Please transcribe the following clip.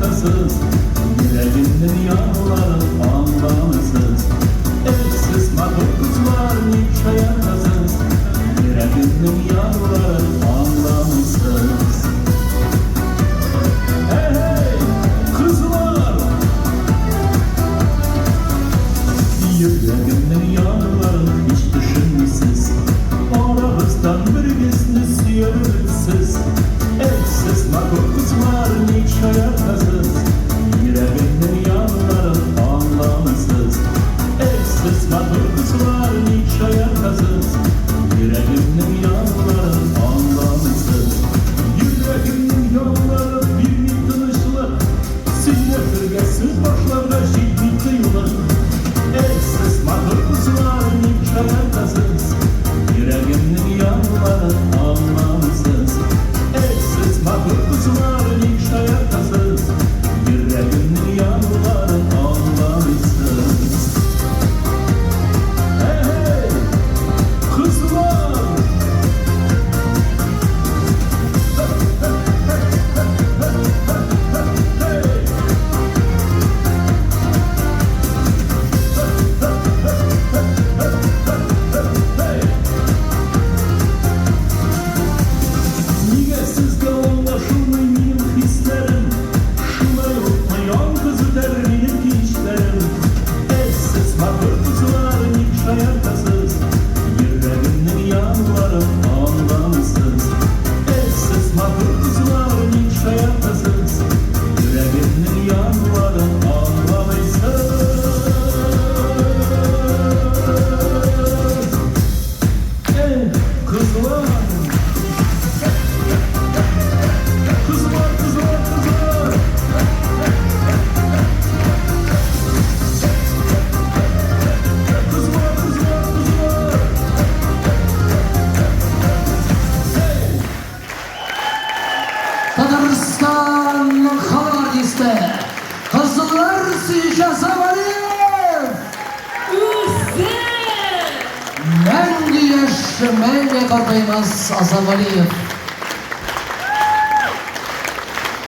şayakasız, yüreğimden yanların anlamsız. Elsiz matur kızlar niye şayakasız, yüreğimden yanların anlamsız. Hey hey kızlar, yüreğimden yanların hiç düşünmüşsüz. Aramızdan bir gizlisi yürürsüz. Elsiz matur kızlar niye şayakasız, yüreğimden yanların anlamsız. Elsiz matur kızlar niye şayakasız, yüreğimden yanların anlamsız. Yüreğimden yanları bir tınışlı, sinir firgesiz başlarda şiddet duyulur. Elsiz matur kızlar niye şayakasız, yüreğimden yanların anlamsız. Elsiz matur kızlar niye şayakasız, yüreğimden yanların anlamsız. Hey hey kızlar, niye sizde anlaşılmıyor benim hislerim? Şuna unutmayan kızı der benim gençlerim. Elsiz matur kızlar niye şayakasız, yüreğimden yanların anlamsız. Elsiz matur kızlar niye şayakasız, yüreğimden yanların anlamsız. Ey kızlar, kızlar, kızlar, kızlar. Kızlar, kızlar, kızlar. Hey! Tataristan Havadis'te Kızıllar Siyşas Avaliyev Mengi yaş, mengi korkayımız Azavaliyev.